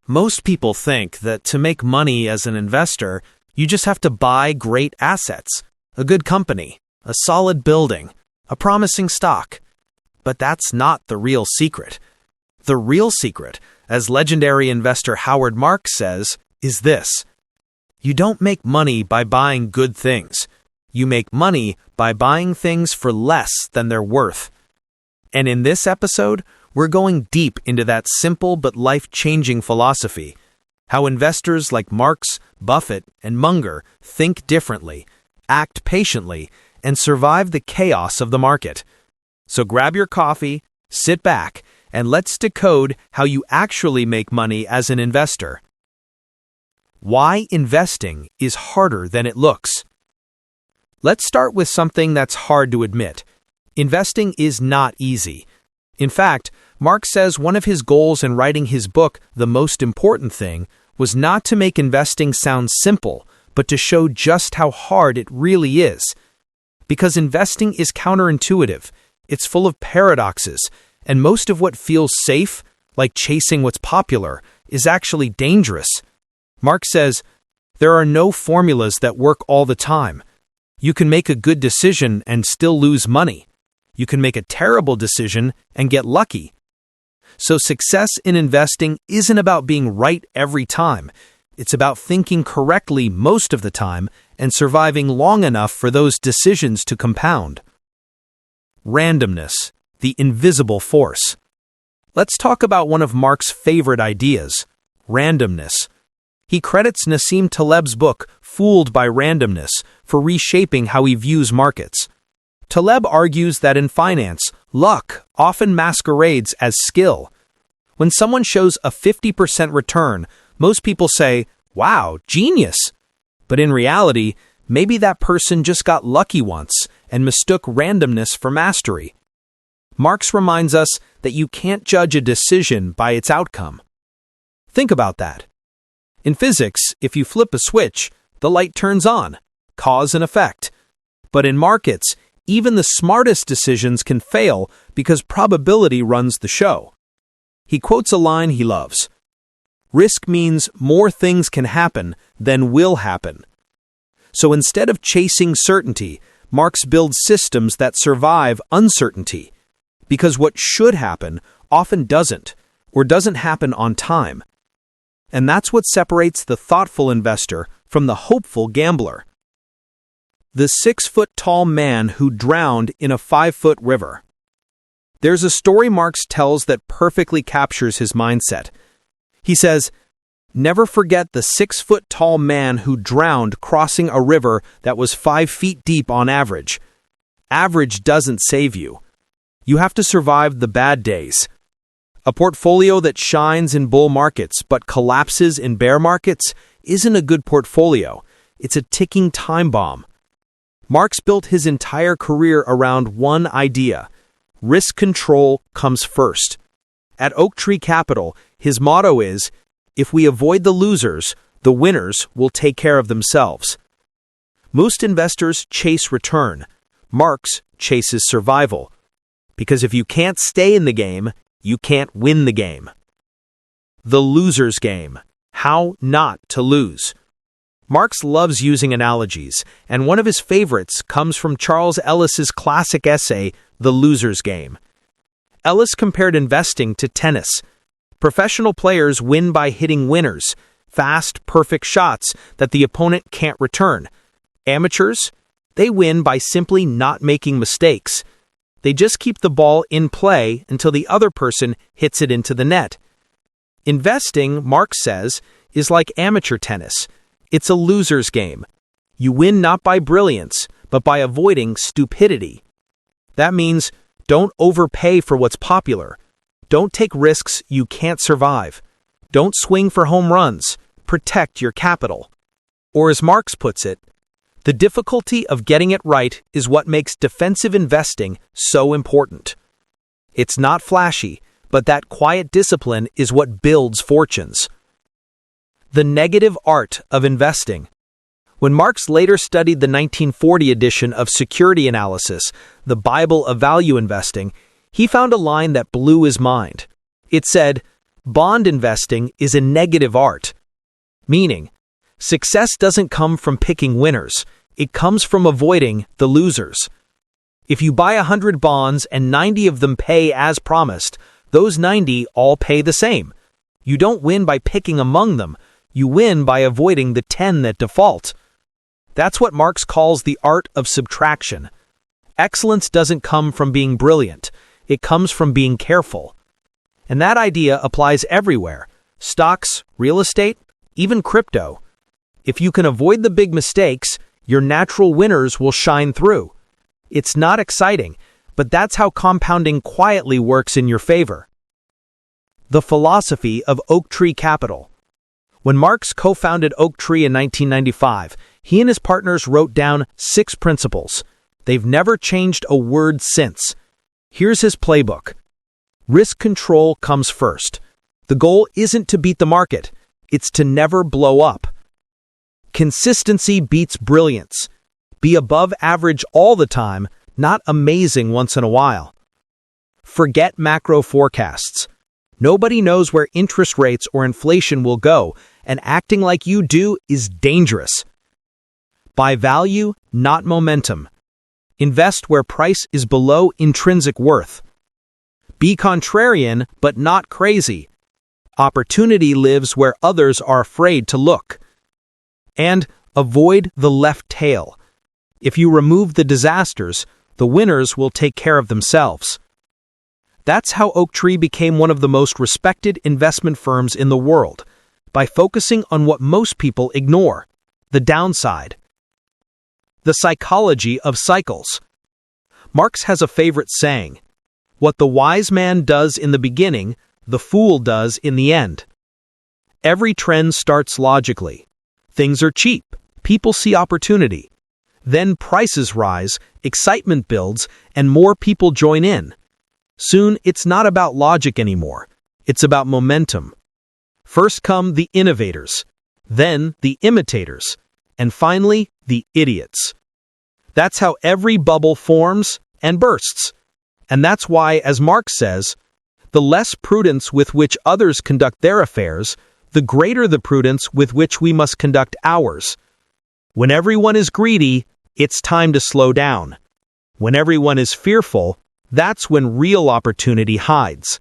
Most people think that to make money as an investor, you just have to buy great assets, a good company, a solid building, a promising stock. But that's not the real secret. The real secret, as legendary investor Howard Marks says, is this. You don't make money by buying good things. You make money by buying things for less than they're worth. And in this episode, we're going deep into that simple but life-changing philosophy, how investors like Marks, Buffett, and Munger think differently, act patiently, and survive the chaos of the market. So grab your coffee, sit back, and let's decode how you actually make money as an investor. Why investing is harder than it looks. Let's start with something that's hard to admit. Investing is not easy. In fact, Mark says one of his goals in writing his book, The Most Important Thing, was not to make investing sound simple, but to show just how hard it really is. Because investing is counterintuitive, it's full of paradoxes, and most of what feels safe, like chasing what's popular, is actually dangerous. Mark says, there are no formulas that work all the time. You can make a good decision and still lose money. You can make a terrible decision and get lucky. So success in investing isn't about being right every time. It's about thinking correctly most of the time and surviving long enough for those decisions to compound. Randomness, the invisible force. Let's talk about one of Mark's favorite ideas, randomness. He credits Nassim Taleb's book, Fooled by Randomness, for reshaping how he views markets. Taleb argues that in finance, luck often masquerades as skill. When someone shows a 50% return, most people say, wow, genius. But in reality, maybe that person just got lucky once and mistook randomness for mastery. Marx reminds us that you can't judge a decision by its outcome. Think about that. In physics, if you flip a switch, the light turns on, cause and effect. But in markets, even the smartest decisions can fail because probability runs the show. He quotes a line he loves. Risk means more things can happen than will happen. So instead of chasing certainty, Marx builds systems that survive uncertainty, because what should happen often doesn't, or doesn't happen on time. And that's what separates the thoughtful investor from the hopeful gambler. The 6-foot-tall man who drowned in a 5-foot river. There's a story Marx tells that perfectly captures his mindset. He says, never forget the 6-foot-tall man who drowned crossing a river that was 5 feet deep on average. Average doesn't save you. You have to survive the bad days. A portfolio that shines in bull markets but collapses in bear markets isn't a good portfolio. It's a ticking time bomb. Marx built his entire career around one idea. Risk control comes first. At Oaktree Capital, his motto is, if we avoid the losers, the winners will take care of themselves. Most investors chase return. Marx chases survival. Because if you can't stay in the game, you can't win the game. The loser's game. How not to lose. Marx loves using analogies, and one of his favorites comes from Charles Ellis's classic essay, The Loser's Game. Ellis compared investing to tennis. Professional players win by hitting winners, fast, perfect shots that the opponent can't return. Amateurs, they win by simply not making mistakes. They just keep the ball in play until the other person hits it into the net. Investing, Marx says, is like amateur tennis. It's a loser's game. You win not by brilliance, but by avoiding stupidity. That means don't overpay for what's popular. Don't take risks you can't survive. Don't swing for home runs. Protect your capital. Or as Marx puts it, the difficulty of getting it right is what makes defensive investing so important. It's not flashy, but that quiet discipline is what builds fortunes. The negative art of investing. When Marx later studied the 1940 edition of Security Analysis, the Bible of value investing, he found a line that blew his mind. It said, Bond investing is a negative art, meaning success doesn't come from picking winners, it comes from avoiding the losers. If you buy 100 bonds and 90 of them pay as promised, those 90 all pay the same. You don't win by picking among them, you win by avoiding the 10 that default. That's what Marx calls the art of subtraction. Excellence doesn't come from being brilliant, it comes from being careful. And that idea applies everywhere: stocks, real estate, even crypto. If you can avoid the big mistakes, your natural winners will shine through. It's not exciting, but that's how compounding quietly works in your favor. The philosophy of Oaktree Capital. When Marx co-founded Oaktree in 1995, he and his partners wrote down 6 principles. They've never changed a word since. Here's his playbook. Risk control comes first. The goal isn't to beat the market, it's to never blow up. Consistency beats brilliance. Be above average all the time, not amazing once in a while. Forget macro forecasts. Nobody knows where interest rates or inflation will go, and acting like you do is dangerous. Buy value, not momentum. Invest where price is below intrinsic worth. Be contrarian, but not crazy. Opportunity lives where others are afraid to look. And avoid the left tail. If you remove the disasters, the winners will take care of themselves. That's how Oaktree became one of the most respected investment firms in the world, by focusing on what most people ignore: the downside. The psychology of cycles. Marx has a favorite saying: what the wise man does in the beginning, the fool does in the end. Every trend starts logically. Things are cheap. People see opportunity. Then prices rise, excitement builds, and more people join in. Soon, it's not about logic anymore. It's about momentum. First come the innovators, then the imitators, and finally, the idiots. That's how every bubble forms and bursts. And that's why, as Marx says, the less prudence with which others conduct their affairs, the greater the prudence with which we must conduct ours. When everyone is greedy, it's time to slow down. When everyone is fearful, that's when real opportunity hides.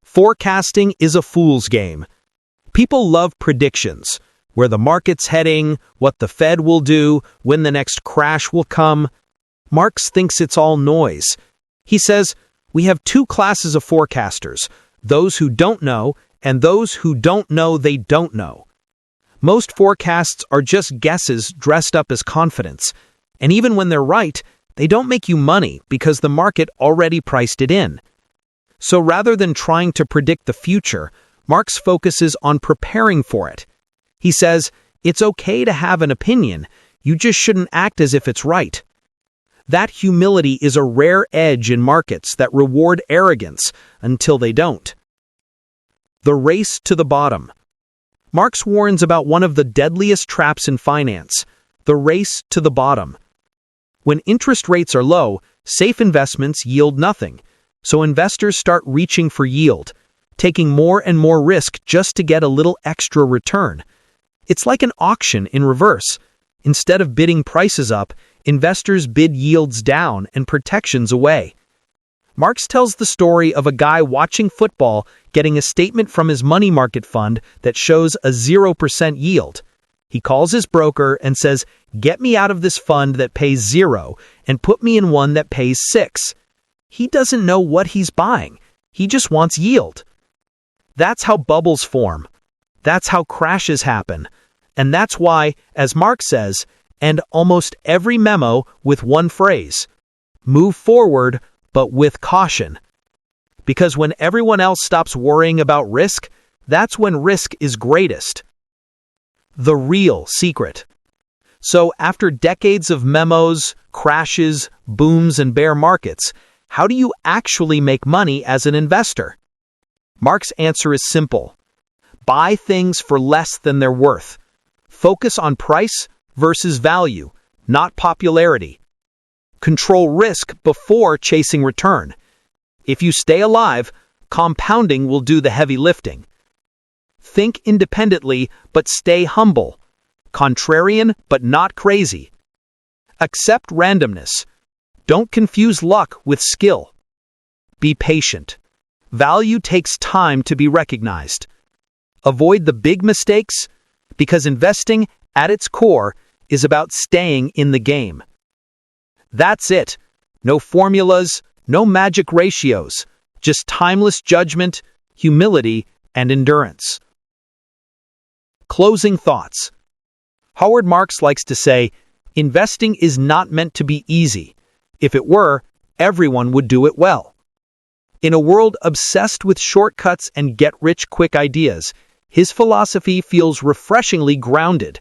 Forecasting is a fool's game. People love predictions: where the market's heading, what the Fed will do, when the next crash will come. Marx thinks it's all noise. He says, we have 2 classes of forecasters: those who don't know and those who don't know they don't know. Most forecasts are just guesses dressed up as confidence, and even when they're right, they don't make you money because the market already priced it in. So rather than trying to predict the future, Marx focuses on preparing for it. He says, it's okay to have an opinion, you just shouldn't act as if it's right. That humility is a rare edge in markets that reward arrogance until they don't. The race to the bottom. Marx warns about one of the deadliest traps in finance: the race to the bottom. When interest rates are low, safe investments yield nothing, so investors start reaching for yield, taking more and more risk just to get a little extra return. It's like an auction in reverse. Instead of bidding prices up, investors bid yields down and protections away. Marx tells the story of a guy watching football getting a statement from his money market fund that shows a 0% yield. He calls his broker and says, "Get me out of this fund that pays 0 and put me in one that pays 6. He doesn't know what he's buying. He just wants yield. That's how bubbles form. That's how crashes happen. And that's why, as Marx says, end almost every memo with one phrase: move forward, but with caution. Because when everyone else stops worrying about risk, that's when risk is greatest. The real secret. So after decades of memos, crashes, booms, and bear markets, how do you actually make money as an investor? Marx's answer is simple. Buy things for less than they're worth. Focus on price versus value, not popularity. Control risk before chasing return. If you stay alive, Compounding will do the heavy lifting. Think independently, but stay humble. Contrarian, but not crazy. Accept randomness. Don't confuse luck with skill. Be patient. Value takes time to be recognized. Avoid the big mistakes, because investing, at its core, is about staying in the game. That's it. No formulas, no magic ratios, just timeless judgment, humility, and endurance. Closing thoughts. Howard Marks likes to say, investing is not meant to be easy. If it were, everyone would do it well. In a world obsessed with shortcuts and get-rich-quick ideas, his philosophy feels refreshingly grounded.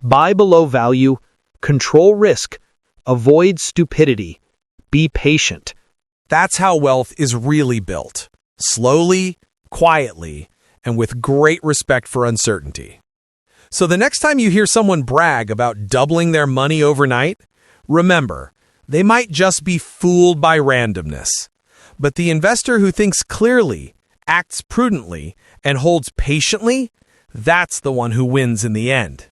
Buy below value, control risk, avoid stupidity, be patient. That's how wealth is really built. Slowly, quietly, and with great respect for uncertainty. So the next time you hear someone brag about doubling their money overnight, remember, they might just be fooled by randomness. But the investor who thinks clearly, acts prudently, and holds patiently, that's the one who wins in the end.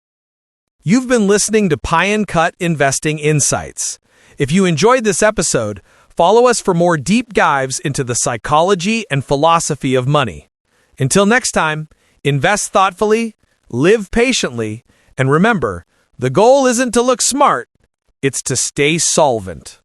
You've been listening to PyUncut Investing Insights. If you enjoyed this episode, follow us for more deep dives into the psychology and philosophy of money. Until next time, invest thoughtfully, live patiently, and remember, the goal isn't to look smart, it's to stay solvent.